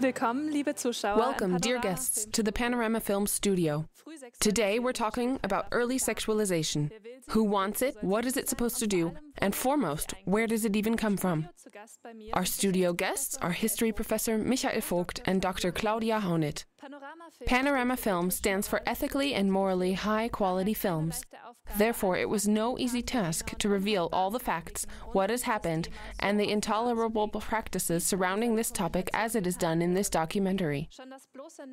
Welcome, dear guests, to the Panorama-Film studio. Today we're talking about early sexualization. Who wants it? What is it supposed to do? And foremost, where does it even come from? Our studio guests are history professor Michael Vogt and Dr. Claudia Haunit. Panorama-Film stands for ethically and morally high-quality films. Therefore, it was no easy task to reveal all the facts, what has happened, and the intolerable practices surrounding this topic as it is done in this documentary.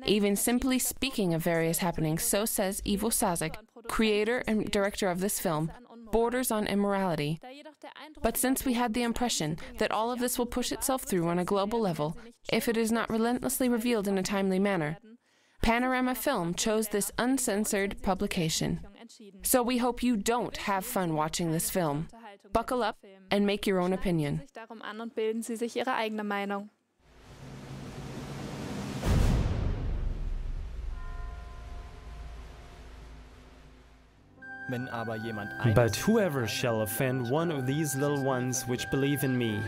Even simply speaking of various happenings, so says Ivo Sasek, creator and director of this film, borders on immorality. But since we had the impression that all of this will push itself through on a global level, if it is not relentlessly revealed in a timely manner, Panorama-Film chose this uncensored publication. So we hope you don't have fun watching this film. Buckle up and make your own opinion. But whoever shall offend one of these little ones which believe in me,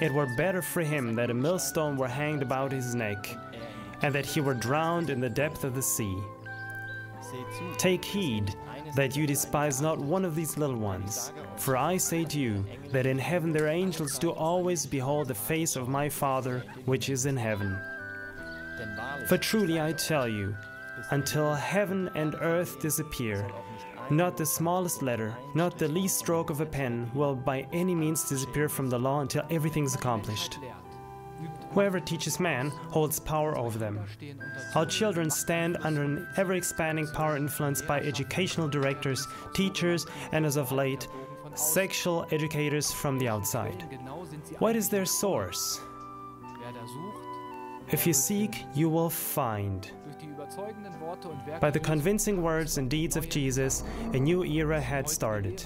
it were better for him that a millstone were hanged about his neck, and that he were drowned in the depth of the sea. Take heed that you despise not one of these little ones, for I say to you that in heaven their angels do always behold the face of my Father which is in heaven. For truly I tell you, until heaven and earth disappear, not the smallest letter, not the least stroke of a pen will by any means disappear from the law until everything is accomplished. Whoever teaches man holds power over them. Our children stand under an ever-expanding power influenced by educational directors, teachers, and as of late, sexual educators from the outside. What is their source? If you seek, you will find. By the convincing words and deeds of Jesus, a new era had started.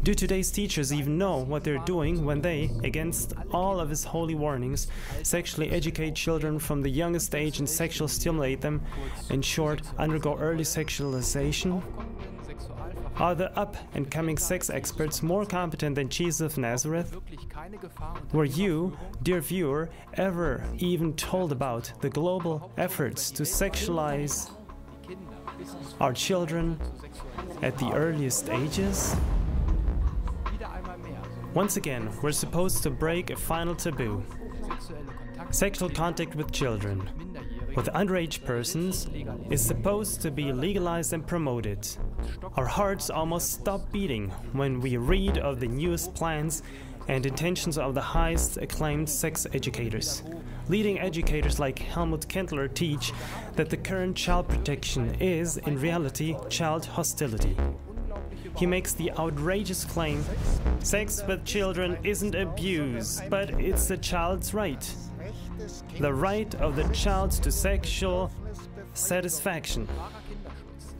Do today's teachers even know what they're doing when they, against all of his holy warnings, sexually educate children from the youngest age and sexually stimulate them, in short, undergo early sexualization? Are the up-and-coming sex experts more competent than Jesus of Nazareth? Were you, dear viewer, ever even told about the global efforts to sexualize our children at the earliest ages? Once again, we're supposed to break a final taboo. Sexual contact with children, with underage persons, is supposed to be legalized and promoted. Our hearts almost stop beating when we read of the newest plans and intentions of the highest acclaimed sex educators. Leading educators like Helmut Kendler teach that the current child protection is, in reality, child hostility. He makes the outrageous claim, sex with children isn't abuse, but it's the child's right. The right of the child to sexual satisfaction.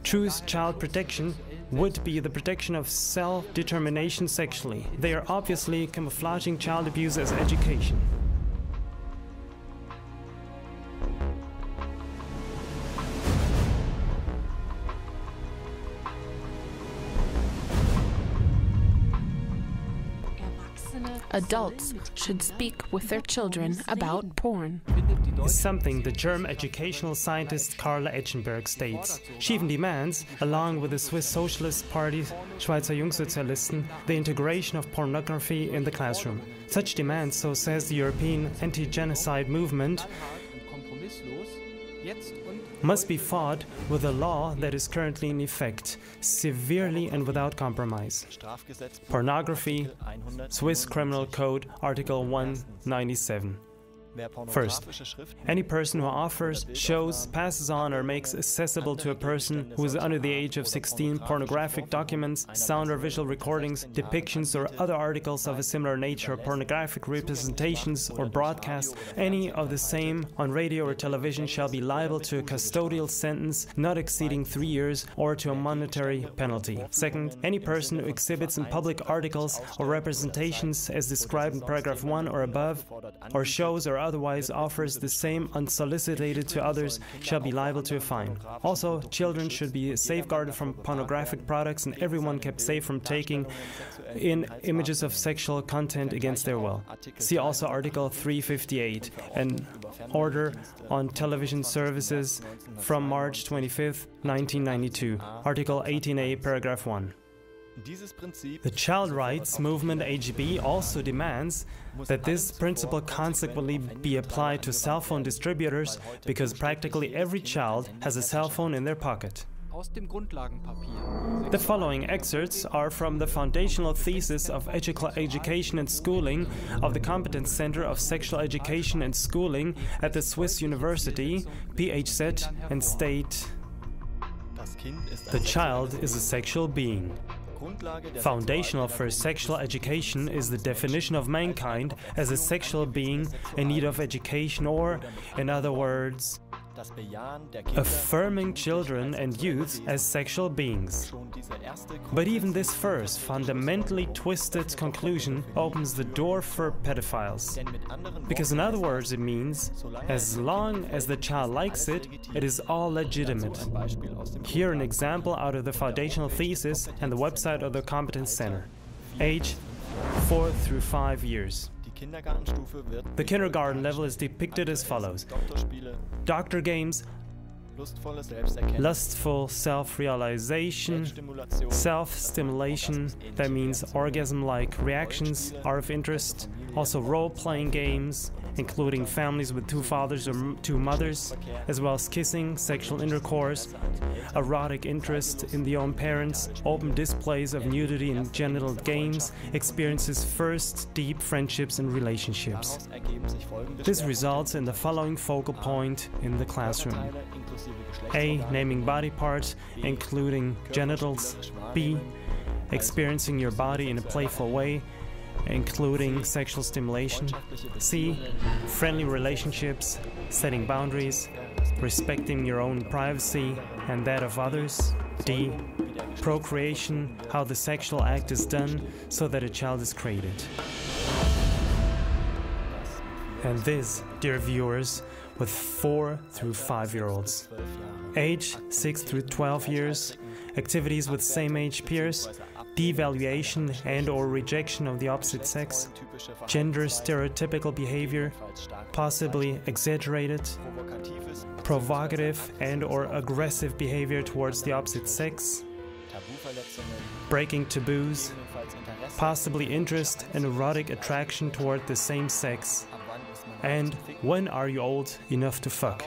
True child protection would be the protection of self-determination sexually. They are obviously camouflaging child abuse as education. Adults should speak with their children about porn. Is something the German educational scientist Carla Etchenberg states. She even demands, along with the Swiss Socialist Party, Schweizer Jungsozialisten, the integration of pornography in the classroom. Such demands, so says the European anti-genocide movement, must be fought with a law that is currently in effect, severely and without compromise. Pornography, Swiss Criminal Code, Article 197. First, any person who offers, shows, passes on or makes accessible to a person who is under the age of 16 pornographic documents, sound or visual recordings, depictions or other articles of a similar nature or pornographic representations or broadcasts, any of the same on radio or television shall be liable to a custodial sentence not exceeding 3 years or to a monetary penalty. Second, any person who exhibits in public articles or representations as described in paragraph 1 or above, or shows or otherwise offers the same unsolicited to others shall be liable to a fine. Also, children should be safeguarded from pornographic products and everyone kept safe from taking in images of sexual content against their will. See also Article 358, an order on television services from March 25, 1992, Article 18a, paragraph 1. The child rights movement HB also demands that this principle consequently be applied to cell phone distributors because practically every child has a cell phone in their pocket. The following excerpts are from the foundational thesis of Education and Schooling of the Competence Center of Sexual Education and Schooling at the Swiss University, PHZ, and state: the child is a sexual being. Foundational for sexual education is the definition of mankind as a sexual being in need of education, or, in other words, affirming children and youth as sexual beings. But even this first, fundamentally twisted conclusion opens the door for pedophiles. Because in other words it means, as long as the child likes it, it is all legitimate. Here an example out of the foundational thesis and the website of the Competence Center. Age 4 through 5 years. The kindergarten level is depicted as follows: doctor games, lustful self-realization, self-stimulation, that means orgasm-like reactions are of interest, also role-playing games, including families with 2 fathers or 2 mothers, as well as kissing, sexual intercourse, erotic interest in the own parents, open displays of nudity in genital games, experiences first deep friendships and relationships. This results in the following focal point in the classroom. A. Naming body parts, including genitals. B. Experiencing your body in a playful way, including sexual stimulation. C. Friendly relationships, setting boundaries, respecting your own privacy and that of others. D. Procreation, how the sexual act is done so that a child is created. And this, dear viewers, with 4 through 5-year-olds. Age 6 through 12 years, activities with same-age peers, devaluation and/or rejection of the opposite sex, gender stereotypical behavior, possibly exaggerated, provocative and/or aggressive behavior towards the opposite sex, breaking taboos, possibly interest and erotic attraction toward the same sex, and when are you old enough to fuck?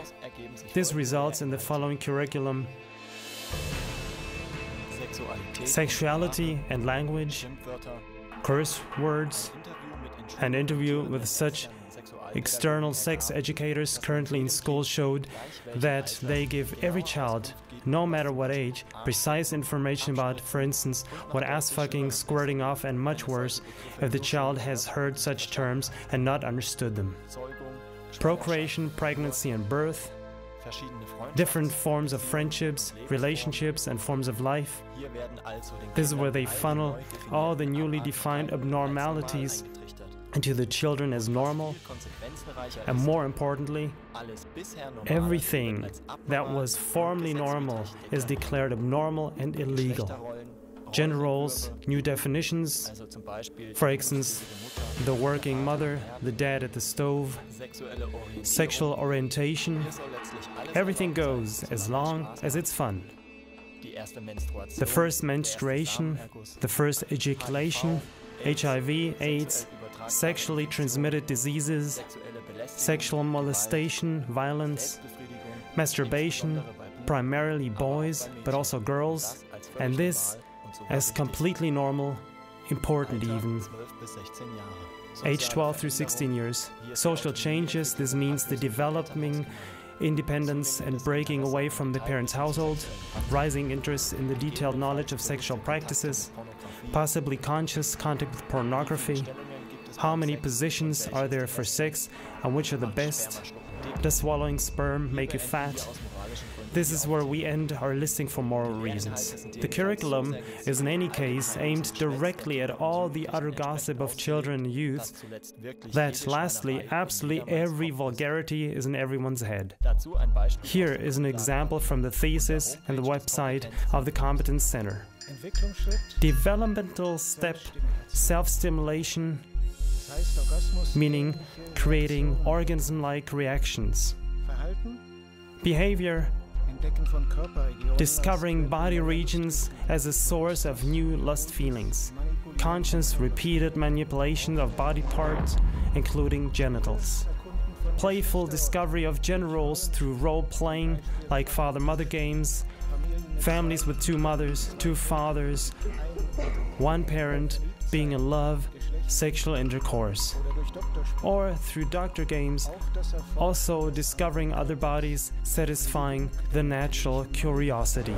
This results in the following curriculum: sexuality and language, curse words, an interview with such external sex educators currently in schools showed that they give every child, no matter what age, precise information about, for instance, what ass fucking, squirting off, and much worse if the child has heard such terms and not understood them. Procreation, pregnancy and birth, different forms of friendships, relationships and forms of life. This is where they funnel all the newly defined abnormalities into the children as normal, and more importantly, everything that was formerly normal is declared abnormal and illegal. Gender roles, new definitions, for instance, the working mother, the dad at the stove, sexual orientation, everything goes as long as it's fun. The first menstruation, the first ejaculation, HIV, AIDS, sexually transmitted diseases, sexual molestation, violence, masturbation, primarily boys, but also girls, and this as completely normal, important even. Age 12 through 16 years. Social changes, this means the developing independence and breaking away from the parents' household, rising interest in the detailed knowledge of sexual practices, possibly conscious contact with pornography. How many positions are there for sex and which are the best? Does swallowing sperm make you fat? this is where we end our listing for moral reasons. The curriculum is in any case aimed directly at all the utter gossip of children and youth, that lastly, absolutely every vulgarity is in everyone's head. Here is an example from the thesis and the website of the Competence Center. Developmental step, self-stimulation, meaning creating organism-like reactions. Behavior, discovering body regions as a source of new lust feelings. Conscious, repeated manipulation of body parts, including genitals. Playful discovery of gender roles through role-playing, like father-mother games. Families with two mothers, two fathers, one parent, being in love, sexual intercourse. Or through doctor games, also discovering other bodies, satisfying the natural curiosity.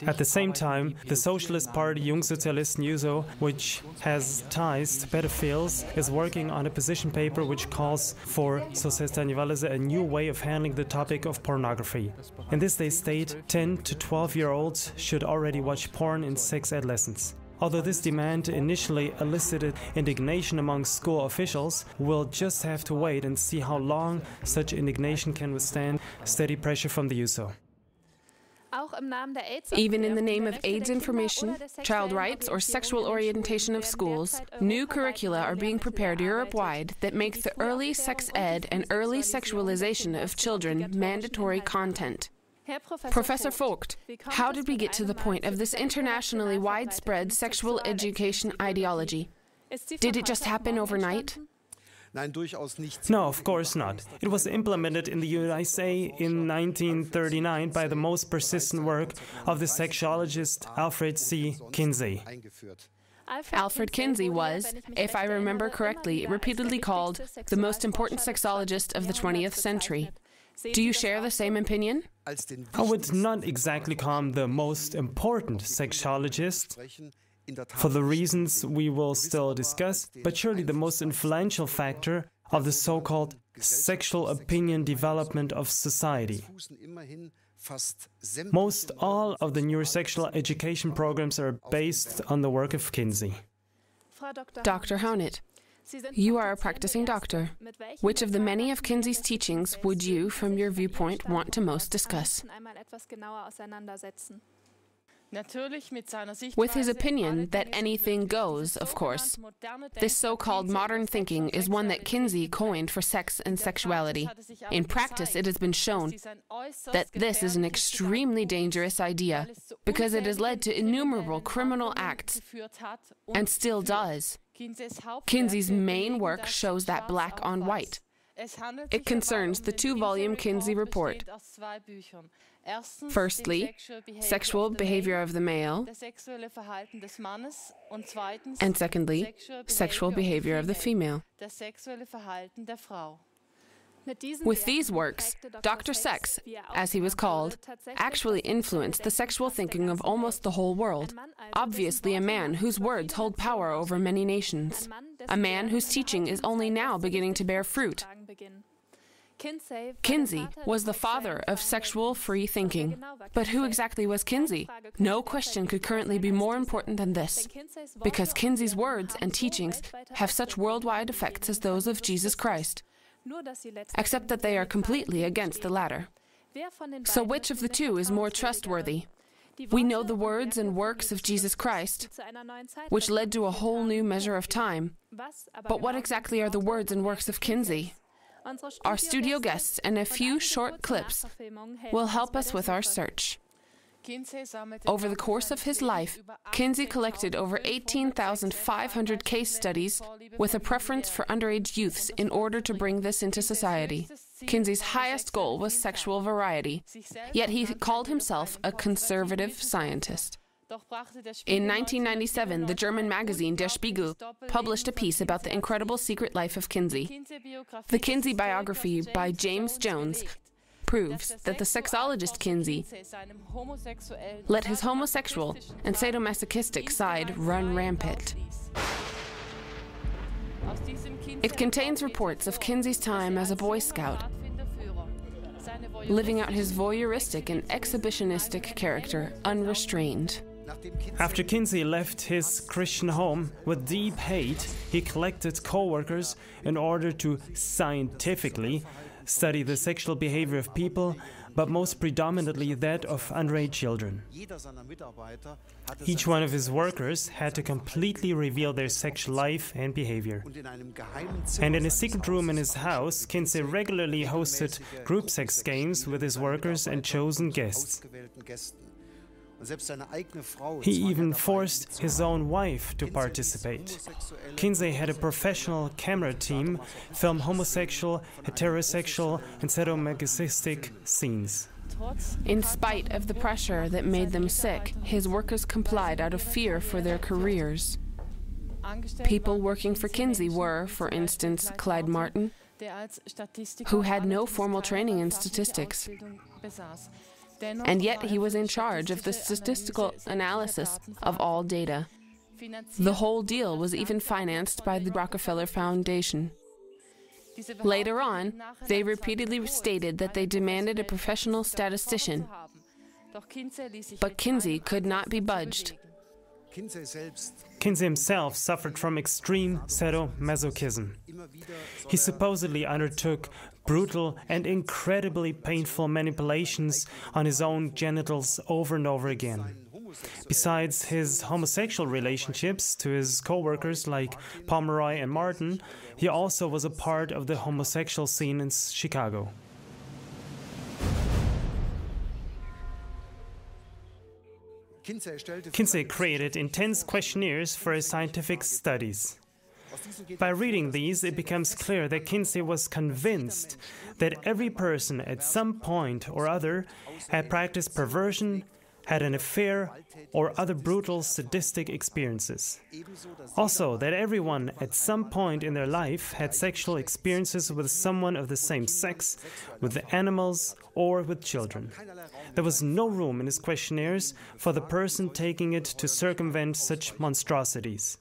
At the same time, the Socialist Party Jungsozialisten Juso, which has ties to pedophiles, is working on a position paper which calls for, so says Daniel Walese, a new way of handling the topic of pornography. In this they state 10 to 12-year-olds should already watch porn in sex adolescence. Although this demand initially elicited indignation among school officials, we'll just have to wait and see how long such indignation can withstand steady pressure from the Juso. Even in the name of AIDS information, child rights, or sexual orientation of schools, new curricula are being prepared Europe-wide that make the early sex ed and early sexualization of children mandatory content. Professor Vogt, how did we get to the point of this internationally widespread sexual education ideology? Did it just happen overnight? No, of course not. It was implemented in the USA in 1939 by the most persistent work of the sexologist Alfred C. Kinsey. Alfred Kinsey was, if I remember correctly, repeatedly called the most important sexologist of the 20th century. Do you share the same opinion? I would not exactly call him the most important sexologist, for the reasons we will still discuss, but surely the most influential factor of the so-called sexual opinion development of society. Most all of the neurosexual education programs are based on the work of Kinsey. Dr. Haunit, you are a practicing doctor. Which of the many of Kinsey's teachings would you, from your viewpoint, want to most discuss? With his opinion that anything goes, of course. This so-called modern thinking is one that Kinsey coined for sex and sexuality. In practice, it has been shown that this is an extremely dangerous idea because it has led to innumerable criminal acts, and still does. Kinsey's main work shows that black on white. It concerns the two-volume Kinsey report. Firstly, sexual behavior of the male, and secondly, sexual behavior of the female. With these works, Dr. Sex, as he was called, actually influenced the sexual thinking of almost the whole world. Obviously a man whose words hold power over many nations. A man whose teaching is only now beginning to bear fruit. Kinsey was the father of sexual free thinking. But who exactly was Kinsey? No question could currently be more important than this, because Kinsey's words and teachings have such worldwide effects as those of Jesus Christ, except that they are completely against the latter. So which of the two is more trustworthy? We know the words and works of Jesus Christ, which led to a whole new measure of time. But what exactly are the words and works of Kinsey? Our studio guests and a few short clips will help us with our search. Over the course of his life, Kinsey collected over 18,500 case studies with a preference for underage youths in order to bring this into society. Kinsey's highest goal was sexual variety, yet he called himself a conservative scientist. In 1997, the German magazine Der Spiegel published a piece about the incredible secret life of Kinsey. The Kinsey biography by James Jones proves that the sexologist Kinsey let his homosexual and sadomasochistic side run rampant. It contains reports of Kinsey's time as a Boy Scout, living out his voyeuristic and exhibitionistic character unrestrained. After Kinsey left his Christian home with deep hate, he collected co-workers in order to scientifically study the sexual behavior of people, but most predominantly that of underage children. Each one of his workers had to completely reveal their sexual life and behavior. And in a secret room in his house, Kinsey regularly hosted group sex games with his workers and chosen guests. He even forced his own wife to participate. Kinsey had a professional camera team film homosexual, heterosexual, and sadomasochistic scenes. In spite of the pressure that made them sick, his workers complied out of fear for their careers. People working for Kinsey were, for instance, Clyde Martin, who had no formal training in statistics. And yet he was in charge of the statistical analysis of all data. The whole deal was even financed by the Rockefeller Foundation. Later on, they repeatedly stated that they demanded a professional statistician, but Kinsey could not be budged. Kinsey himself suffered from extreme sadomasochism. He supposedly undertook brutal and incredibly painful manipulations on his own genitals over and over again. Besides his homosexual relationships to his co-workers like Pomeroy and Martin, he also was a part of the homosexual scene in Chicago. Kinsey created intense questionnaires for his scientific studies. By reading these, it becomes clear that Kinsey was convinced that every person at some point or other had practiced perversion, had an affair, or other brutal sadistic experiences. Also, that everyone at some point in their life had sexual experiences with someone of the same sex, with animals, or with children. There was no room in his questionnaires for the person taking it to circumvent such monstrosities.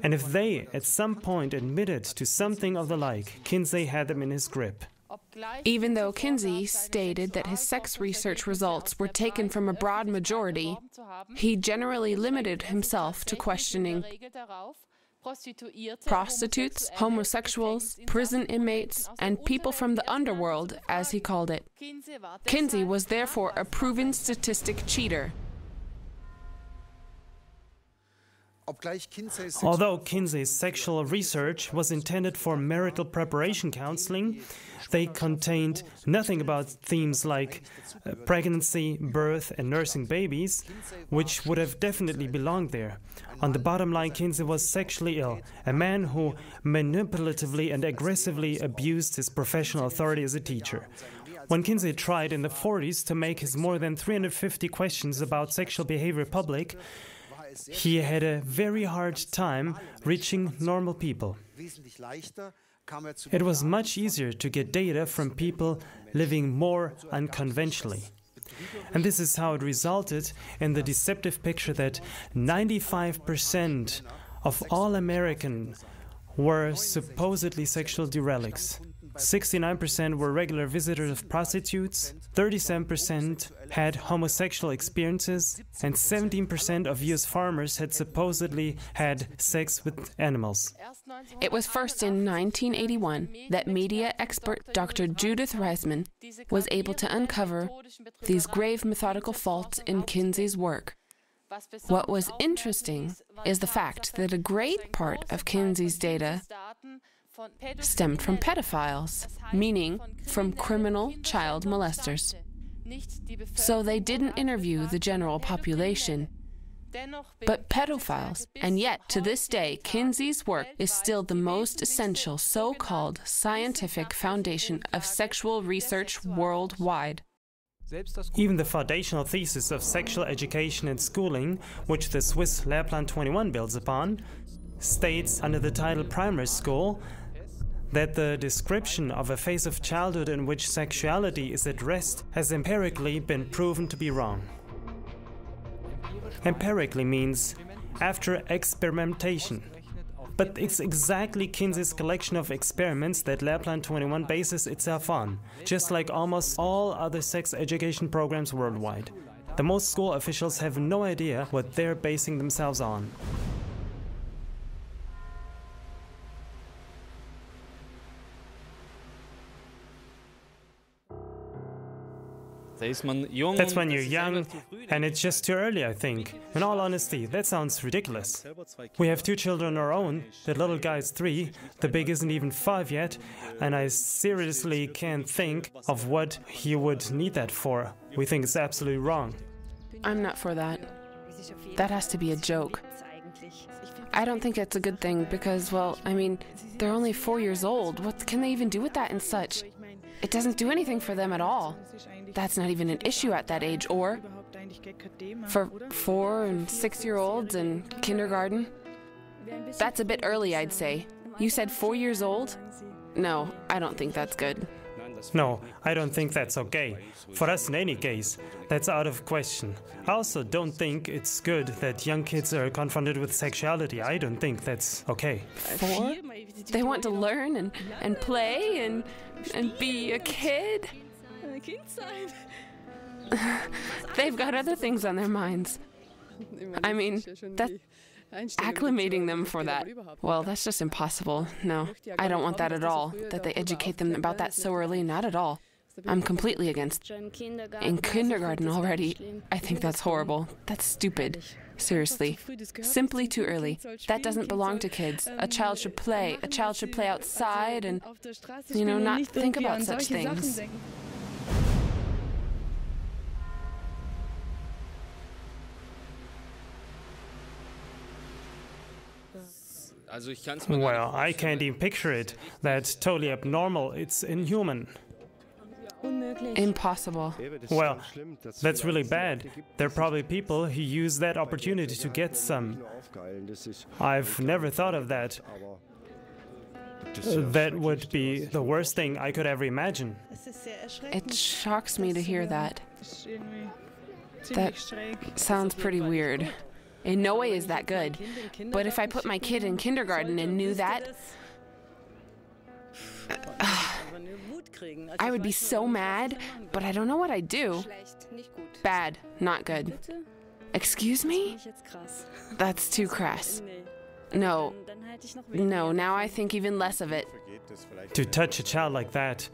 And if they at some point admitted to something of the like, Kinsey had them in his grip. Even though Kinsey stated that his sex research results were taken from a broad majority, he generally limited himself to questioning prostitutes, homosexuals, prison inmates, and people from the underworld, as he called it. Kinsey was therefore a proven statistic cheater. Although Kinsey's sexual research was intended for marital preparation counseling, they contained nothing about themes like pregnancy, birth, and nursing babies, which would have definitely belonged there. On the bottom line, Kinsey was sexually ill, a man who manipulatively and aggressively abused his professional authority as a teacher. When Kinsey tried in the 40s to make his more than 350 questions about sexual behavior public, he had a very hard time reaching normal people. It was much easier to get data from people living more unconventionally. And this is how it resulted in the deceptive picture that 95% of all Americans were supposedly sexual derelicts. 69% were regular visitors of prostitutes, 37% had homosexual experiences, and 17% of US farmers had supposedly had sex with animals. It was first in 1981 that media expert Dr. Judith Reisman was able to uncover these grave methodical faults in Kinsey's work. What was interesting is the fact that a great part of Kinsey's data stemmed from pedophiles, meaning from criminal child molesters. So they didn't interview the general population, but pedophiles, and yet to this day, Kinsey's work is still the most essential so-called scientific foundation of sexual research worldwide. Even the foundational thesis of sexual education and schooling, which the Swiss Lehrplan 21 builds upon, states under the title Primary School that the description of a phase of childhood in which sexuality is at rest has empirically been proven to be wrong. Empirically means after experimentation. But it's exactly Kinsey's collection of experiments that Lehrplan 21 bases itself on, just like almost all other sex education programs worldwide. The most school officials have no idea what they're basing themselves on. That's when you're young, and it's just too early, I think. In all honesty, that sounds ridiculous. We have 2 children of our own. The little guy is 3, the big isn't even 5 yet, and I seriously can't think of what he would need that for. We think it's absolutely wrong. I'm not for that. That has to be a joke. I don't think it's a good thing because, well, I mean, they're only 4 years old. What can they even do with that and such? It doesn't do anything for them at all. That's not even an issue at that age, or for 4 and 6-year-olds in kindergarten. That's a bit early, I'd say. You said 4 years old? No, I don't think that's good. No, I don't think that's okay. For us in any case, that's out of question. I also don't think it's good that young kids are confronted with sexuality. I don't think that's okay. 4? They want to learn and play and be a kid? They've got other things on their minds. I mean, that's acclimating them for that. Well, that's just impossible. No, I don't want that at all, that they educate them about that so early, not at all. I'm completely against. In kindergarten already, I think that's horrible. That's stupid. Seriously. Simply too early. That doesn't belong to kids. A child should play. A child should play outside and, not think about such things. Well, I can't even picture it. That's totally abnormal. It's inhuman. Impossible. Well, that's really bad. There are probably people who use that opportunity to get some. I've never thought of that. That would be the worst thing I could ever imagine. It shocks me to hear that. That sounds pretty weird. In no way is that good. But if I put my kid in kindergarten and knew that, I would be so mad, but I don't know what I'd do. Bad, not good. Excuse me? That's too crass. No, now I think even less of it. To touch a child like that,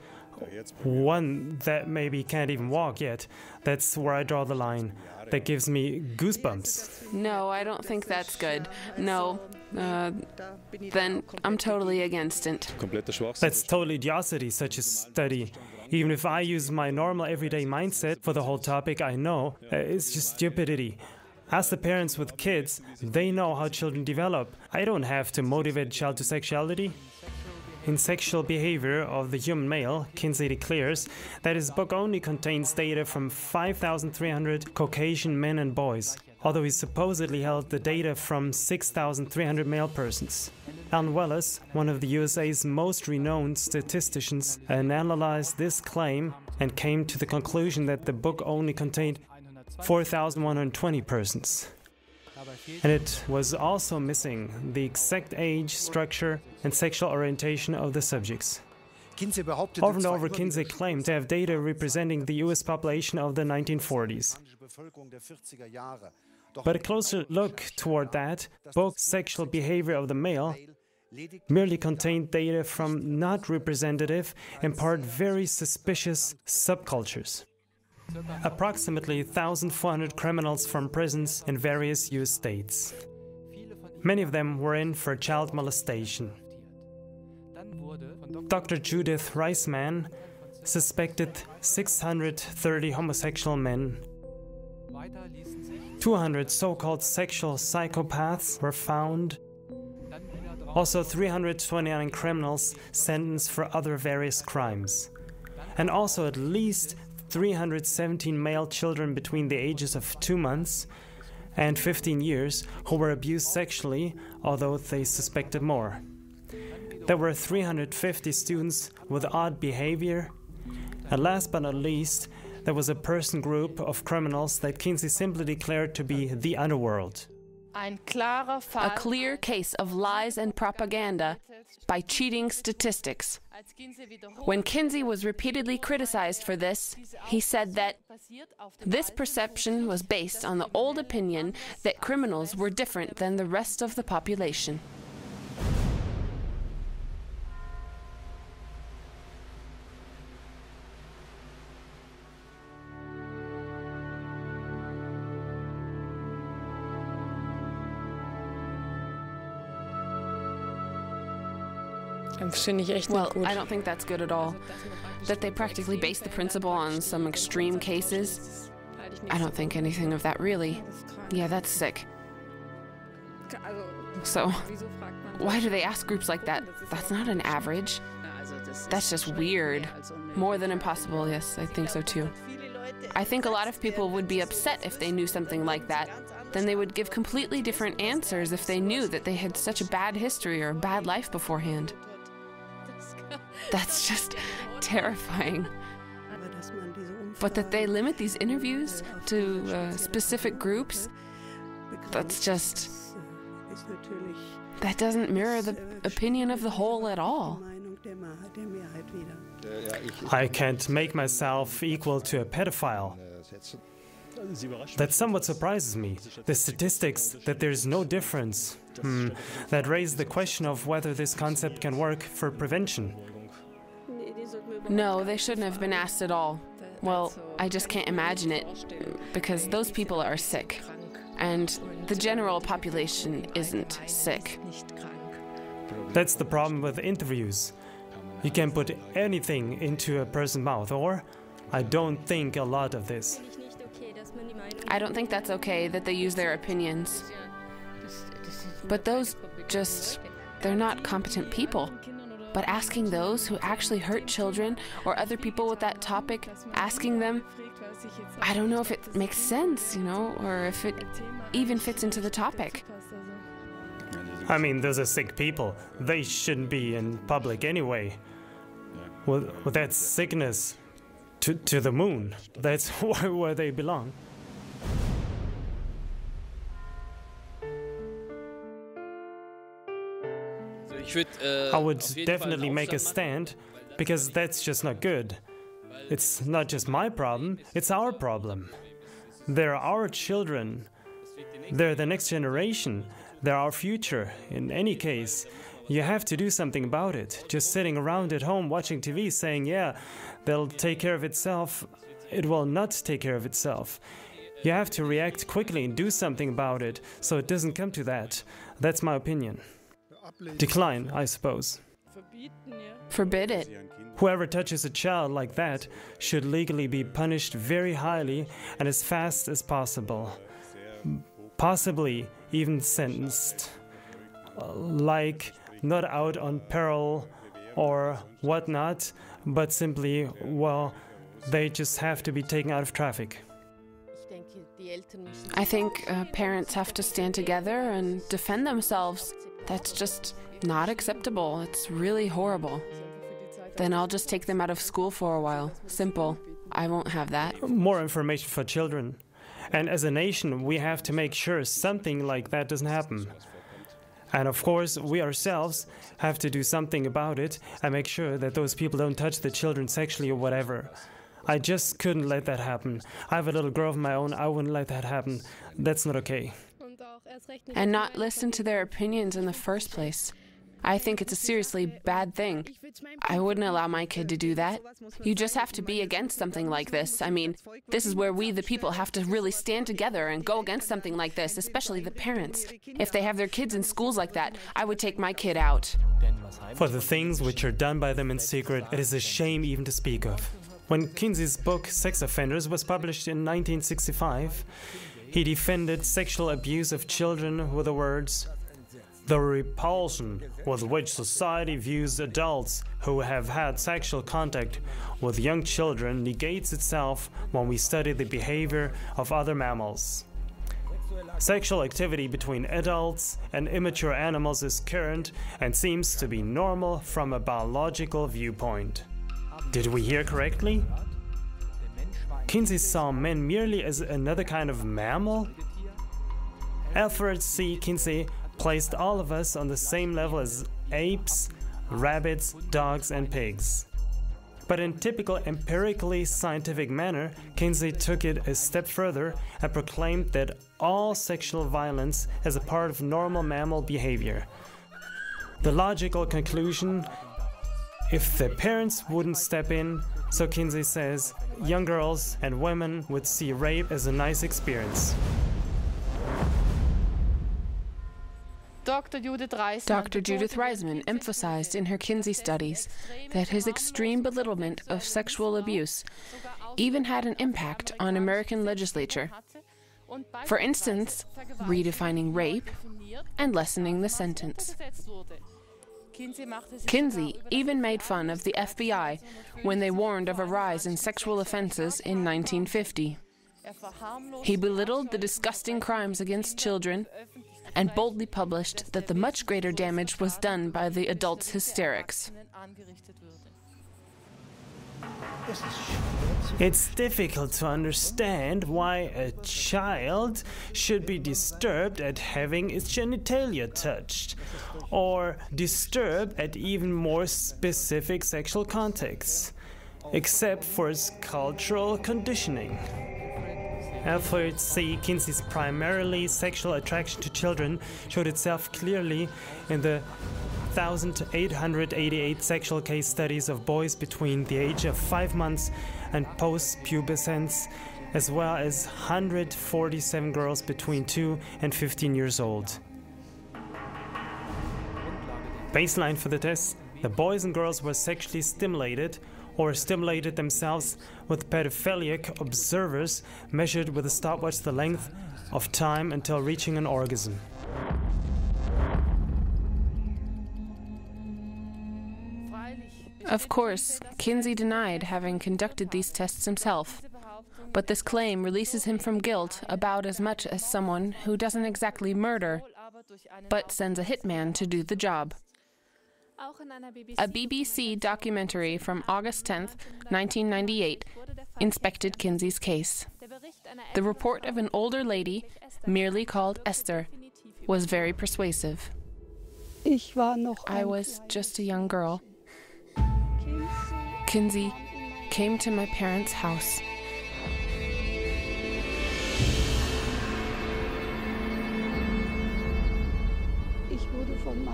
one that maybe can't even walk yet, that's where I draw the line. That gives me goosebumps. No, I don't think that's good. No, then I'm totally against it. That's total idiocy, such a study. Even if I use my normal everyday mindset for the whole topic, I know it's just stupidity. Ask the parents with kids, they know how children develop. I don't have to motivate a child to sexuality. In Sexual Behavior of the Human Male, Kinsey declares that his book only contains data from 5,300 Caucasian men and boys, although he supposedly held the data from 6,300 male persons. Alan Wallace, one of the USA's most renowned statisticians, analyzed this claim and came to the conclusion that the book only contained 4,120 persons. And it was also missing the exact age, structure, and sexual orientation of the subjects. Over and over, Kinsey claimed to have data representing the US population of the 1940s. But a closer look toward that book, Sexual Behavior of the Male, merely contained data from not representative, in part very suspicious subcultures. Approximately 1,400 criminals from prisons in various US states. Many of them were in for child molestation. Dr. Judith Reisman suspected 630 homosexual men. 200 so-called sexual psychopaths were found. Also 329 criminals sentenced for other various crimes. And also at least 317 male children between the ages of 2 months and 15 years who were abused sexually, although they suspected more. There were 350 students with odd behavior. And last but not least, there was a person group of criminals that Kinsey simply declared to be the underworld. A clear case of lies and propaganda by cheating statistics. When Kinsey was repeatedly criticized for this, he said that this perception was based on the old opinion that criminals were different than the rest of the population. Well, I don't think that's good at all. That they practically base the principle on some extreme cases. I don't think anything of that really. Yeah, that's sick. So, why do they ask groups like that? That's not an average. That's just weird. More than impossible, yes, I think so too. I think a lot of people would be upset if they knew something like that. Then they would give completely different answers if they knew that they had such a bad history or a bad life beforehand. That's just terrifying. But that they limit these interviews to specific groups, that's just... that doesn't mirror the opinion of the whole at all. I can't make myself equal to a pedophile. That somewhat surprises me. The statistics that there's no difference. That raise the question of whether this concept can work for prevention. No, they shouldn't have been asked at all. Well, I just can't imagine it, because those people are sick. And the general population isn't sick. That's the problem with interviews. You can put anything into a person's mouth, or I don't think a lot of this. I don't think that's okay that they use their opinions. But those just, they're not competent people. But asking those who actually hurt children or other people with that topic, asking them, I don't know if it makes sense, or if it even fits into the topic. I mean, those are sick people. They shouldn't be in public anyway. With that sickness to the moon. That's where they belong. I would definitely make a stand, because that's just not good. It's not just my problem, it's our problem. They're our children. They're the next generation. They're our future. In any case, you have to do something about it. Just sitting around at home watching TV saying, yeah, they'll take care of itself, it will not take care of itself. You have to react quickly and do something about it, so it doesn't come to that. That's my opinion. Decline, I suppose. Forbid it. Whoever touches a child like that should legally be punished very highly and as fast as possible. Possibly even sentenced. Like, not out on peril or whatnot, but simply, well, they just have to be taken out of traffic. I think parents have to stand together and defend themselves. That's just not acceptable. It's really horrible. Then I'll just take them out of school for a while. Simple. I won't have that. More information for children. And as a nation, we have to make sure something like that doesn't happen. And of course, we ourselves have to do something about it and make sure that those people don't touch the children sexually or whatever. I just couldn't let that happen. I have a little girl of my own. I wouldn't let that happen. That's not okay. And not listen to their opinions in the first place. I think it's a seriously bad thing. I wouldn't allow my kid to do that. You just have to be against something like this. I mean, this is where we, the people, have to really stand together and go against something like this, especially the parents. If they have their kids in schools like that, I would take my kid out. For the things which are done by them in secret, it is a shame even to speak of. When Kinsey's book Sex Offenders was published in 1965, he defended sexual abuse of children with the words, "The repulsion with which society views adults who have had sexual contact with young children negates itself when we study the behavior of other mammals. Sexual activity between adults and immature animals is current and seems to be normal from a biological viewpoint." Did we hear correctly? Kinsey saw men merely as another kind of mammal? Alfred C. Kinsey placed all of us on the same level as apes, rabbits, dogs, and pigs. But in typical empirically scientific manner, Kinsey took it a step further and proclaimed that all sexual violence is a part of normal mammal behavior. The logical conclusion, if the parents wouldn't step in, so Kinsey says, young girls and women would see rape as a nice experience. Dr. Judith Reisman emphasized in her Kinsey studies that his extreme belittlement of sexual abuse even had an impact on American legislature. For instance, redefining rape and lessening the sentence. Kinsey even made fun of the FBI when they warned of a rise in sexual offenses in 1950. He belittled the disgusting crimes against children and boldly published that the much greater damage was done by the adults' hysterics. It's difficult to understand why a child should be disturbed at having its genitalia touched, or disturbed at even more specific sexual contexts, except for its cultural conditioning. Alfred C. Kinsey's primarily sexual attraction to children showed itself clearly in the 1,888 sexual case studies of boys between the age of 5 months and post-pubescence, as well as 147 girls between 2 and 15 years old. Baseline for the test: the boys and girls were sexually stimulated or stimulated themselves with pedophilic observers measured with a stopwatch the length of time until reaching an orgasm. Of course, Kinsey denied having conducted these tests himself, but this claim releases him from guilt about as much as someone who doesn't exactly murder, but sends a hitman to do the job. A BBC documentary from August 10, 1998, inspected Kinsey's case. The report of an older lady, merely called Esther, was very persuasive. I was just a young girl. Kinsey came to my parents' house.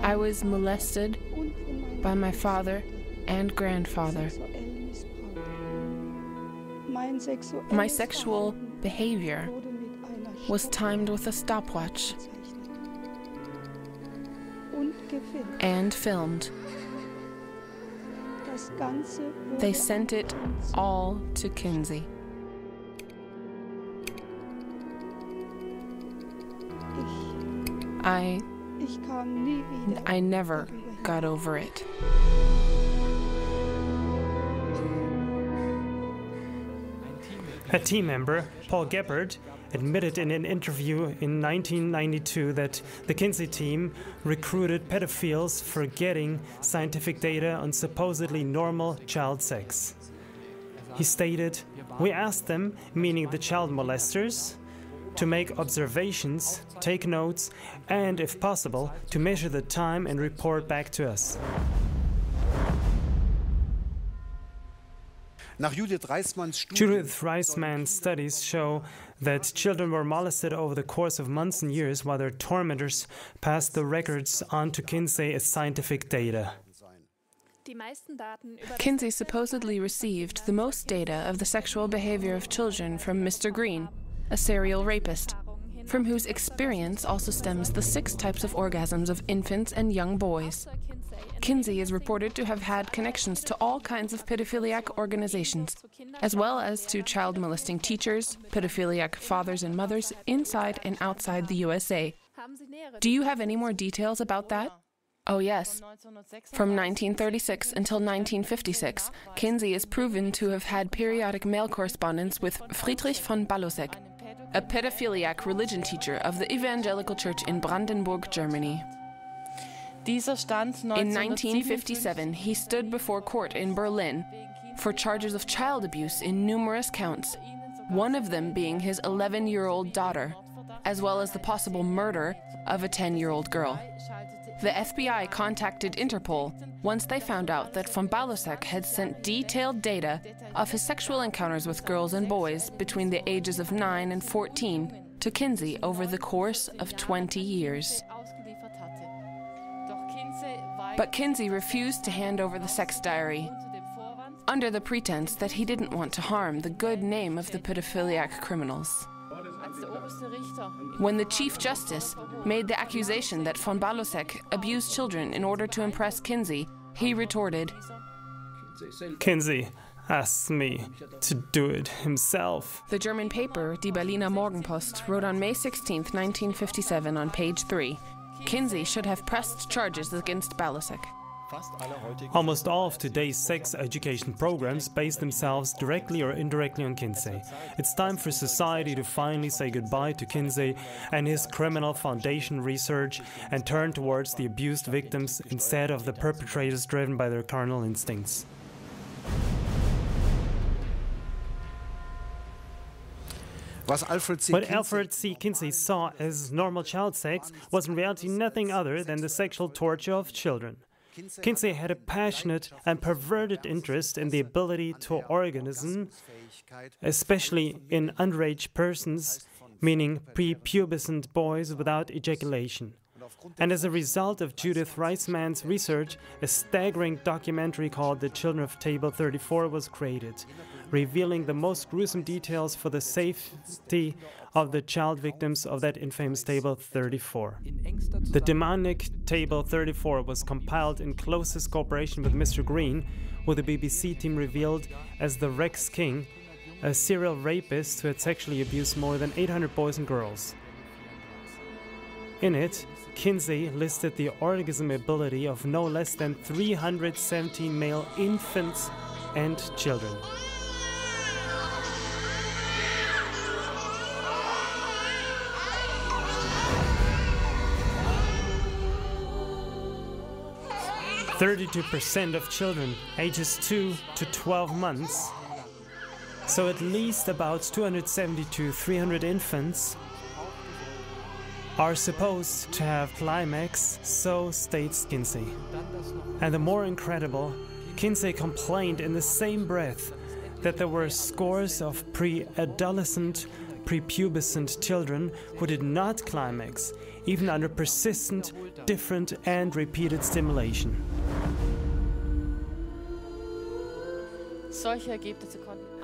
I was molested by my father and grandfather. My sexual behavior was timed with a stopwatch and filmed. They sent it all to Kinsey. I never got over it. A team member, Paul Gebhardt, admitted in an interview in 1992 that the Kinsey team recruited pedophiles for getting scientific data on supposedly normal child sex. He stated, "We asked them, meaning the child molesters, to make observations, take notes, and, if possible, to measure the time and report back to us." Judith Reisman's studies show that children were molested over the course of months and years while their tormentors passed the records on to Kinsey as scientific data. Kinsey supposedly received the most data of the sexual behavior of children from Mr. Green, a serial rapist, from whose experience also stems the 6 types of orgasms of infants and young boys. Kinsey is reported to have had connections to all kinds of pedophiliac organizations, as well as to child molesting teachers, pedophiliac fathers and mothers inside and outside the USA. Do you have any more details about that? Oh yes. From 1936 until 1956, Kinsey is proven to have had periodic mail correspondence with Friedrich von Balosek, a pedophiliac religion teacher of the Evangelical Church in Brandenburg, Germany. In 1957, he stood before court in Berlin for charges of child abuse in numerous counts, one of them being his 11-year-old daughter, as well as the possible murder of a 10-year-old girl. The FBI contacted Interpol once they found out that von Balosek had sent detailed data of his sexual encounters with girls and boys between the ages of 9 and 14 to Kinsey over the course of 20 years. But Kinsey refused to hand over the sex diary, under the pretense that he didn't want to harm the good name of the pedophiliac criminals. When the Chief Justice made the accusation that von Balosek abused children in order to impress Kinsey, he retorted, "Kinsey asked me to do it himself." The German paper Die Berliner Morgenpost wrote on May 16, 1957 on page 3, Kinsey should have pressed charges against Balosek. Almost all of today's sex education programs base themselves directly or indirectly on Kinsey. It's time for society to finally say goodbye to Kinsey and his criminal foundation research and turn towards the abused victims instead of the perpetrators driven by their carnal instincts. What Alfred C. Kinsey saw as normal child sex was in reality nothing other than the sexual torture of children. Kinsey had a passionate and perverted interest in the ability to orgasm, especially in underage persons, meaning prepubescent boys without ejaculation. And as a result of Judith Reisman's research, a staggering documentary called The Children of Table 34 was created, revealing the most gruesome details for the safety of the child victims of that infamous Table 34. The demonic Table 34 was compiled in closest cooperation with Mr. Green, who the BBC team revealed as the Rex King, a serial rapist who had sexually abused more than 800 boys and girls. In it, Kinsey listed the orgasm ability of no less than 317 male infants and children. "32% of children ages 2 to 12 months, so at least about 270 to 300 infants, are supposed to have climax," so states Kinsey. And the more incredible, Kinsey complained in the same breath that there were scores of pre-adolescent, prepubescent children who did not climax, even under persistent, different and repeated stimulation.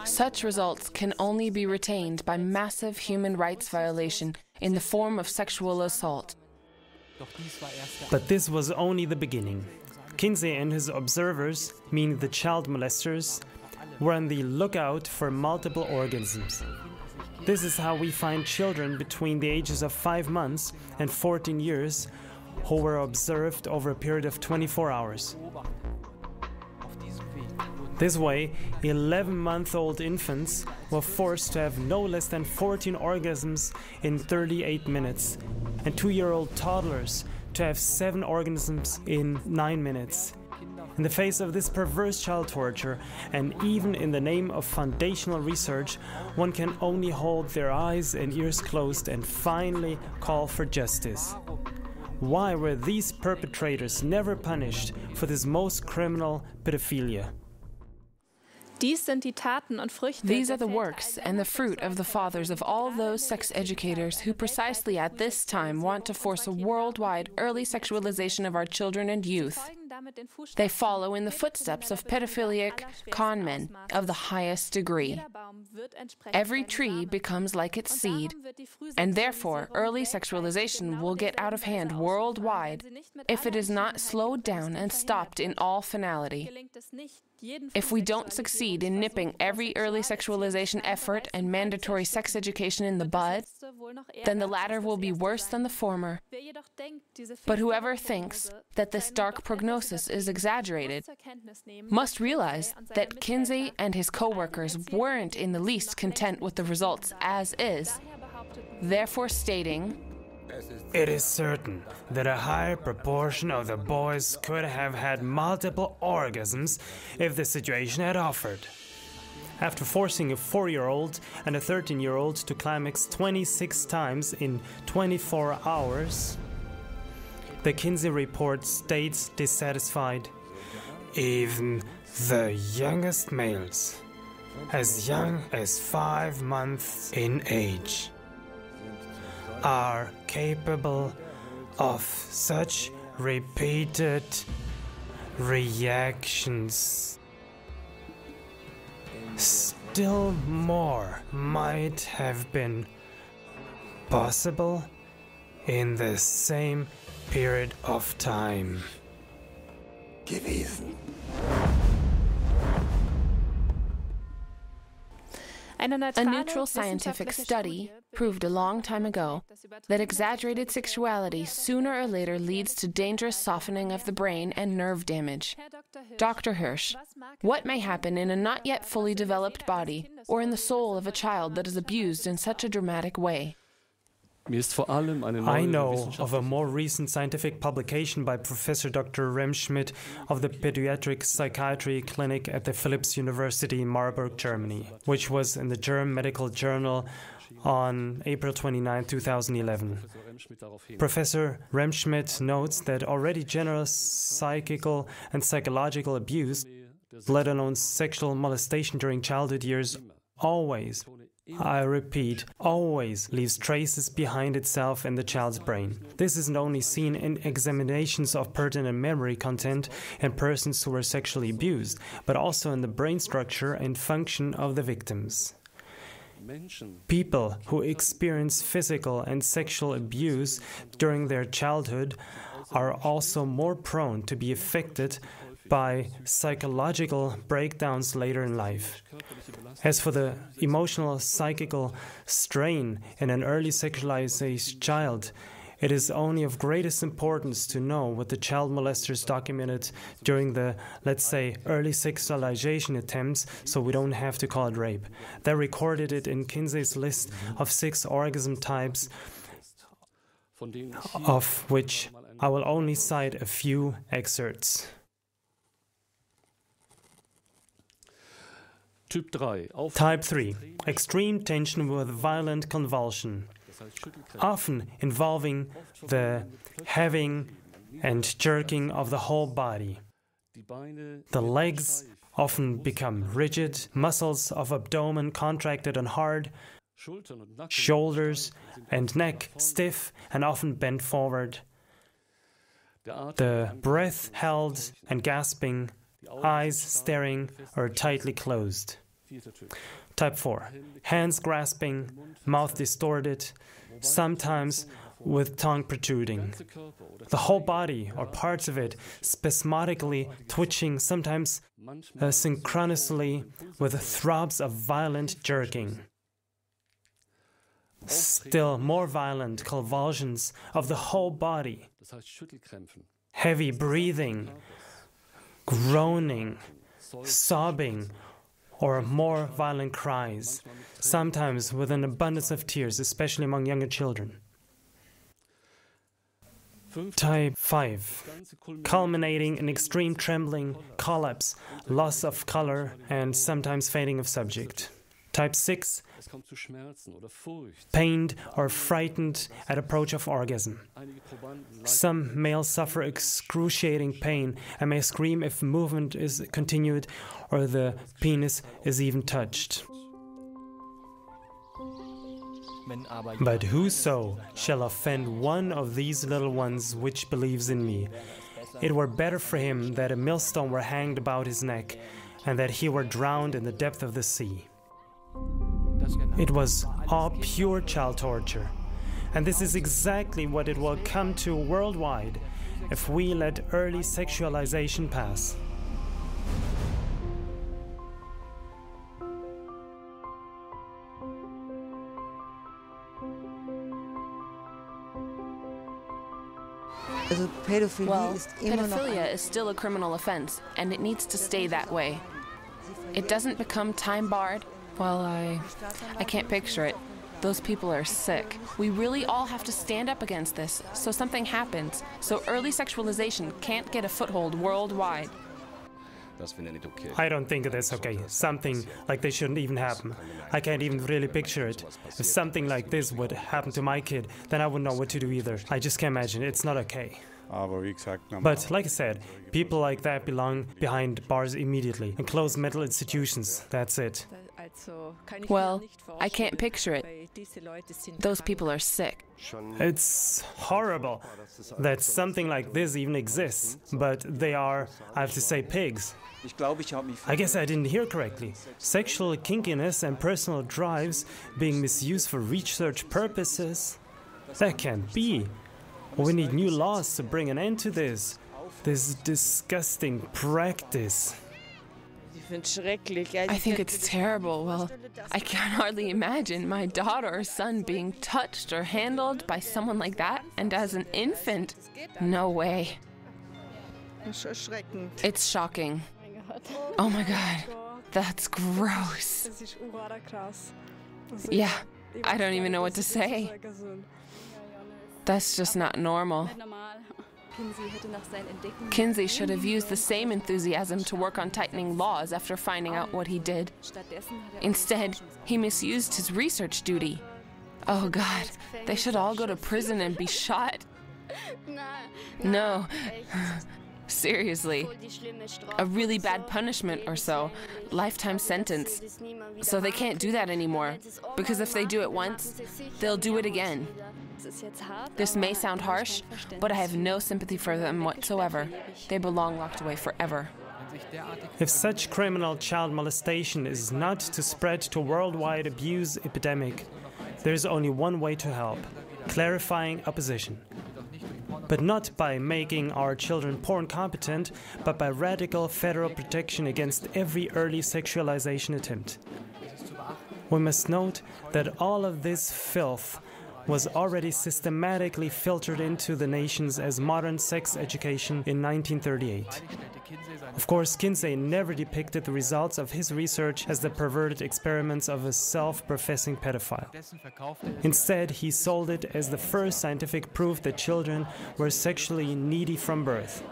Such results can only be retained by massive human rights violation in the form of sexual assault. But this was only the beginning. Kinsey and his observers, meaning the child molesters, were on the lookout for multiple organisms. This is how we find children between the ages of 5 months and 14 years who were observed over a period of 24 hours. This way, 11-month-old infants were forced to have no less than 14 orgasms in 38 minutes, and 2-year-old toddlers to have 7 orgasms in 9 minutes. In the face of this perverse child torture, and even in the name of foundational research, one can only hold their eyes and ears closed and finally call for justice. Why were these perpetrators never punished for this most criminal pedophilia? These are the works and the fruit of the fathers of all those sex educators who precisely at this time want to force a worldwide early sexualization of our children and youth. They follow in the footsteps of pedophiliac con men of the highest degree. Every tree becomes like its seed, and therefore early sexualization will get out of hand worldwide if it is not slowed down and stopped in all finality. If we don't succeed in nipping every early sexualization effort and mandatory sex education in the bud, then the latter will be worse than the former. But whoever thinks that this dark prognosis is exaggerated must realize that Kinsey and his co-workers weren't in the least content with the results as is, therefore stating, "It is certain that a higher proportion of the boys could have had multiple orgasms if the situation had offered. after forcing a 4-year-old and a 13-year-old to climax 26 times in 24 hours, the Kinsey report states dissatisfied, "Even the youngest males, as young as 5 months in age, are capable of such repeated reactions. Still more might have been possible in the same period of time." Gewesen. A neutral scientific study proved a long time ago that exaggerated sexuality sooner or later leads to dangerous softening of the brain and nerve damage. Dr. Hirsch, what may happen in a not yet fully developed body or in the soul of a child that is abused in such a dramatic way? I know of a more recent scientific publication by Professor Dr. Remschmidt of the Pediatric Psychiatry Clinic at the Philipps University in Marburg, Germany, which was in the German Medical Journal on April 29, 2011. Professor Remschmidt notes that already general psychical and psychological abuse, let alone sexual molestation during childhood years, always, I repeat, always leaves traces behind itself in the child's brain. This isn't only seen in examinations of pertinent memory content in persons who were sexually abused, but also in the brain structure and function of the victims. People who experience physical and sexual abuse during their childhood are also more prone to be affected by psychological breakdowns later in life. As for the emotional psychical strain in an early sexualized child, it is only of greatest importance to know what the child molesters documented during the, let's say, early sexualization attempts, so we don't have to call it rape. They recorded it in Kinsey's list of 6 orgasm types, of which I will only cite a few excerpts. Type 3. Extreme tension with violent convulsion, often involving the heaving and jerking of the whole body. The legs often become rigid, muscles of abdomen contracted and hard, shoulders and neck stiff and often bent forward. The breath held and gasping, eyes staring or tightly closed. Type 4. Hands grasping, mouth distorted, sometimes with tongue protruding. The whole body or parts of it spasmodically twitching, sometimes synchronously with throbs of violent jerking. Still more violent convulsions of the whole body. Heavy breathing, groaning, sobbing, or more violent cries, sometimes with an abundance of tears, especially among younger children. Type 5. Culminating in extreme trembling, collapse, loss of color, and sometimes fading of subject. Type 6. Pained or frightened at approach of orgasm. Some males suffer excruciating pain and may scream if movement is continued or the penis is even touched. But whoso shall offend one of these little ones which believes in me, it were better for him that a millstone were hanged about his neck, and that he were drowned in the depth of the sea. It was all pure child torture, and this is exactly what it will come to worldwide if we let early sexualization pass. Well, pedophilia is still a criminal offense, and it needs to stay that way. It doesn't become time-barred. Well, I can't picture it. Those people are sick. We really all have to stand up against this, so something happens, so early sexualization can't get a foothold worldwide. I don't think that's okay. Something like this shouldn't even happen. I can't even really picture it. If something like this would happen to my kid, then I wouldn't know what to do either. I just can't imagine. It's not okay. But like I said, people like that belong behind bars immediately, in closed mental institutions. That's it. Well, I can't picture it. Those people are sick. It's horrible that something like this even exists, but they are, I have to say, pigs. I guess I didn't hear correctly. Sexual kinkiness and personal drives being misused for research purposes? That can't be. We need new laws to bring an end to this disgusting practice. I think it's terrible. Well, I can hardly imagine my daughter or son being touched or handled by someone like that, and as an infant. No way. It's shocking. Oh my God, that's gross. Yeah, I don't even know what to say. That's just not normal. Kinsey should have used the same enthusiasm to work on tightening laws after finding out what he did. Instead, he misused his research duty. Oh God, they should all go to prison and be shot. No, seriously. A really bad punishment or so, lifetime sentence. So they can't do that anymore, because if they do it once, they'll do it again. This may sound harsh, but I have no sympathy for them whatsoever. They belong locked away forever. If such criminal child molestation is not to spread to a worldwide abuse epidemic, there is only one way to help: clarifying opposition. But not by making our children porn competent, but by radical federal protection against every early sexualization attempt. We must note that all of this filth was already systematically filtered into the nations as modern sex education in 1938. Of course, Kinsey never depicted the results of his research as the perverted experiments of a self-professing pedophile. Instead, he sold it as the first scientific proof that children were sexually needy from birth.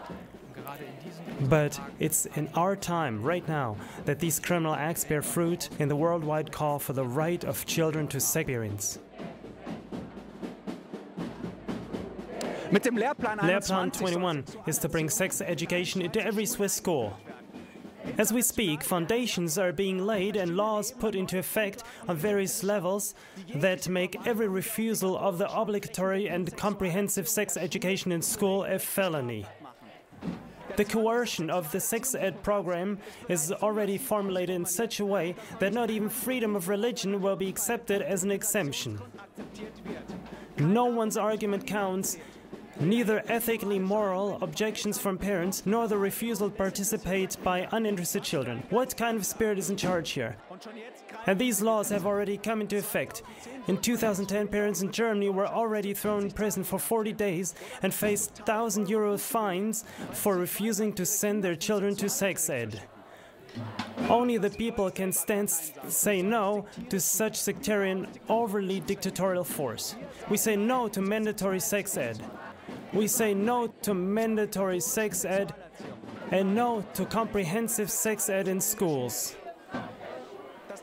But it's in our time, right now, that these criminal acts bear fruit in the worldwide call for the right of children to sex experience. Lehrplan 21 is to bring sex education into every Swiss school. As we speak, foundations are being laid and laws put into effect on various levels that make every refusal of the obligatory and comprehensive sex education in school a felony. The coercion of the sex ed program is already formulated in such a way that not even freedom of religion will be accepted as an exemption. No one's argument counts. Neither ethically moral objections from parents nor the refusal to participate by uninterested children. What kind of spirit is in charge here? And these laws have already come into effect. In 2010, parents in Germany were already thrown in prison for 40 days and faced €1,000 fines for refusing to send their children to sex ed. Only the people can say no to such sectarian, overly dictatorial force. We say no to mandatory sex ed. We say no to mandatory sex ed and no to comprehensive sex ed in schools.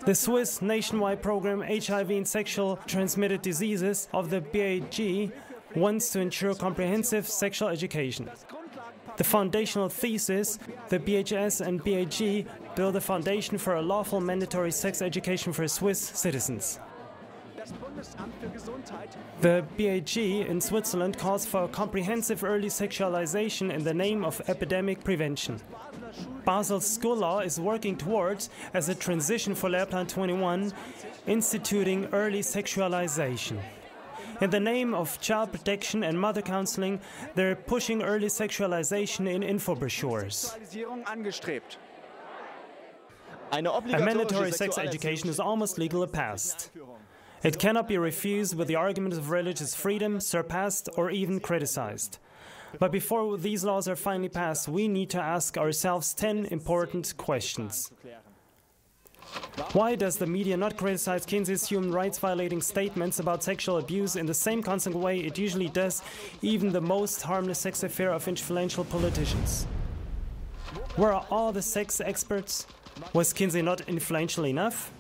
The Swiss nationwide program HIV and Sexual Transmitted Diseases of the BAG wants to ensure comprehensive sexual education. The foundational thesis, the BHS and BAG build a foundation for a lawful mandatory sex education for Swiss citizens. The BAG in Switzerland calls for comprehensive early sexualization in the name of epidemic prevention. Basel's school law is working towards, as a transition for Lehrplan 21, instituting early sexualization. In the name of child protection and mother counseling, they're pushing early sexualization in info brochures. A mandatory sex education is almost legally passed. It cannot be refused with the argument of religious freedom, surpassed, or even criticized. But before these laws are finally passed, we need to ask ourselves 10 important questions. Why does the media not criticize Kinsey's human rights violating statements about sexual abuse in the same constant way it usually does even the most harmless sex affair of influential politicians? Where are all the sex experts? Was Kinsey not influential enough?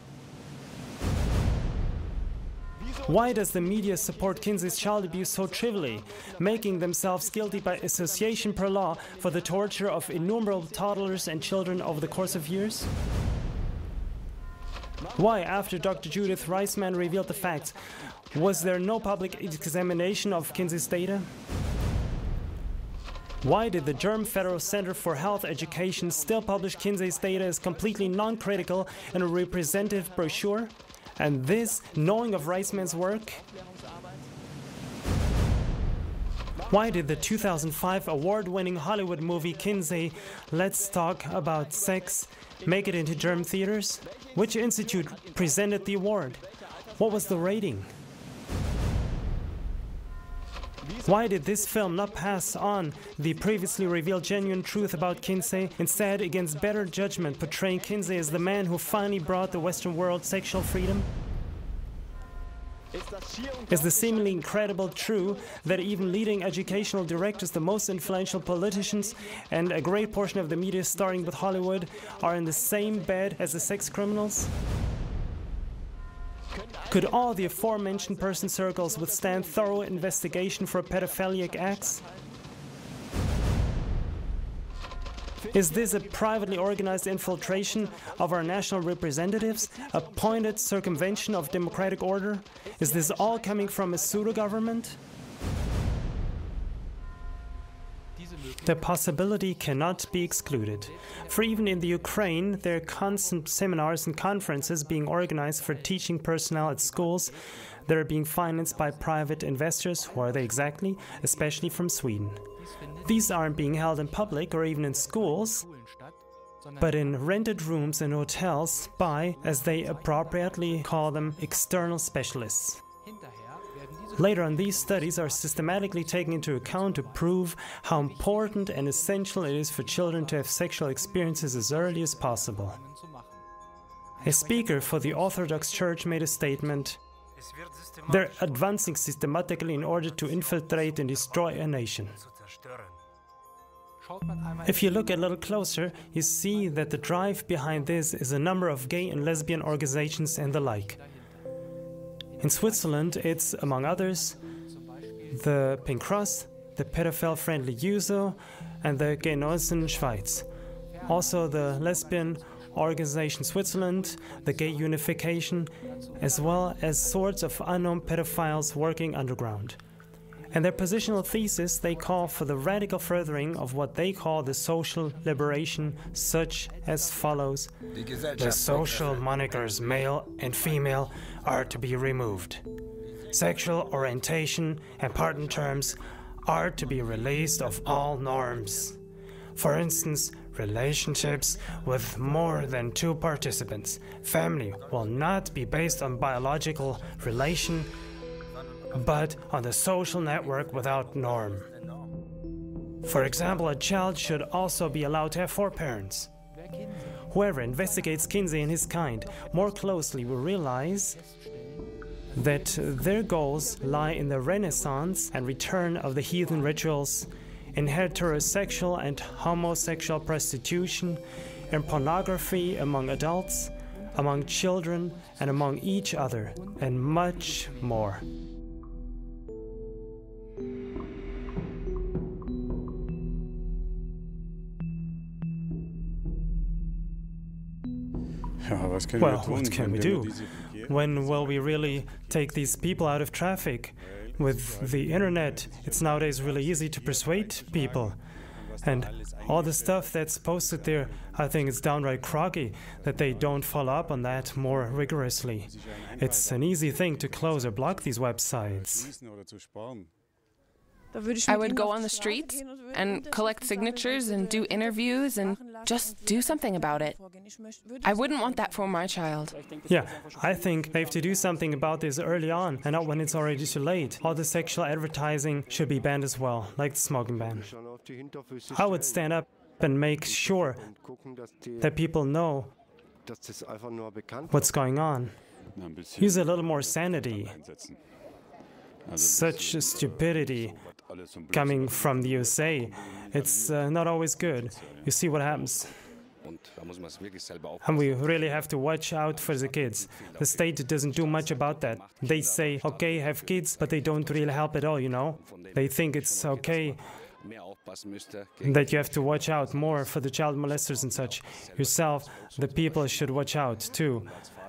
Why does the media support Kinsey's child abuse so trivially, making themselves guilty by association per law for the torture of innumerable toddlers and children over the course of years? Why, after Dr. Judith Reisman revealed the facts, was there no public examination of Kinsey's data? Why did the German Federal Center for Health Education still publish Kinsey's data as completely non-critical in a representative brochure? And this, knowing of Reisman's work? Why did the 2005 award-winning Hollywood movie Kinsey, Let's Talk About Sex, make it into German theaters? Which institute presented the award? What was the rating? Why did this film not pass on the previously revealed genuine truth about Kinsey, instead, against better judgment, portraying Kinsey as the man who finally brought the Western world sexual freedom? Is the seemingly incredible true that even leading educational directors, the most influential politicians, and a great portion of the media starting with Hollywood are in the same bed as the sex criminals? Could all the aforementioned person circles withstand thorough investigation for pedophilic acts? Is this a privately organized infiltration of our national representatives? A pointed circumvention of democratic order? Is this all coming from a pseudo-government? The possibility cannot be excluded. For even in the Ukraine, there are constant seminars and conferences being organized for teaching personnel at schools that are being financed by private investors. Who are they exactly? Especially from Sweden. These aren't being held in public or even in schools, but in rented rooms in hotels by, as they appropriately call them, external specialists. Later on, these studies are systematically taken into account to prove how important and essential it is for children to have sexual experiences as early as possible. A speaker for the Orthodox Church made a statement: "They're advancing systematically in order to infiltrate and destroy a nation." If you look a little closer, you see that the drive behind this is a number of gay and lesbian organizations and the like. In Switzerland, it's, among others, the Pink Cross, the Pedophile-Friendly USO, and the Genossen Schweiz. Also the Lesbian Organization Switzerland, the Gay Unification, as well as sorts of unknown pedophiles working underground. In their positional thesis, they call for the radical furthering of what they call the social liberation, such as follows: "The social monikers male and female are to be removed. Sexual orientation and partner terms are to be released of all norms. For instance, relationships with more than 2 participants. Family will not be based on biological relation, but on the social network without norm. For example, a child should also be allowed to have 4 parents." Whoever investigates Kinsey and his kind more closely will realize that their goals lie in the renaissance and return of the heathen rituals, in heterosexual and homosexual prostitution, in pornography among adults, among children, and among each other, and much more. Well, what can we do? When will we really take these people out of traffic? With the internet, it's nowadays really easy to persuade people. And all the stuff that's posted there, I think it's downright crocky that they don't follow up on that more rigorously. It's an easy thing to close or block these websites. I would go on the streets and collect signatures and do interviews and just do something about it. I wouldn't want that for my child. Yeah, I think they have to do something about this early on and not when it's already too late. All the sexual advertising should be banned as well, like the smoking ban. I would stand up and make sure that people know what's going on. Use a little more sanity. Such stupidity coming from the USA. It's not always good. You see what happens. And we really have to watch out for the kids. The state doesn't do much about that. They say, okay, have kids, but they don't really help at all, you know? They think it's okay that you have to watch out more for the child molesters and such. Yourself, the people should watch out too.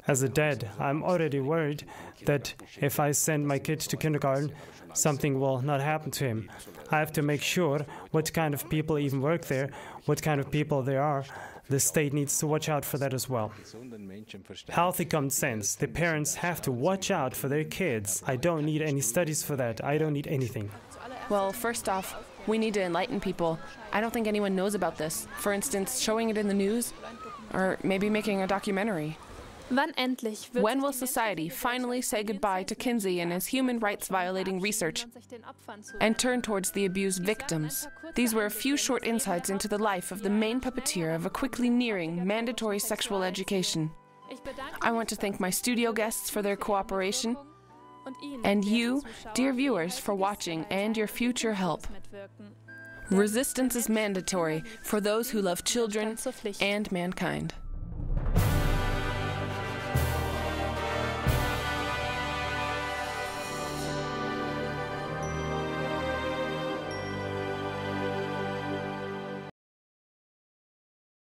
As a dad, I'm already worried that if I send my kid to kindergarten, something will not happen to him. I have to make sure what kind of people even work there, what kind of people there are. The state needs to watch out for that as well. Healthy common sense. The parents have to watch out for their kids. I don't need any studies for that. I don't need anything. Well, first off, we need to enlighten people. I don't think anyone knows about this. For instance, showing it in the news, or maybe making a documentary. When will society finally say goodbye to Kinsey and his human rights violating research and turn towards the abused victims? These were a few short insights into the life of the main puppeteer of a quickly nearing mandatory sexual education. I want to thank my studio guests for their cooperation, and you, dear viewers, for watching and your future help. Resistance is mandatory for those who love children and mankind.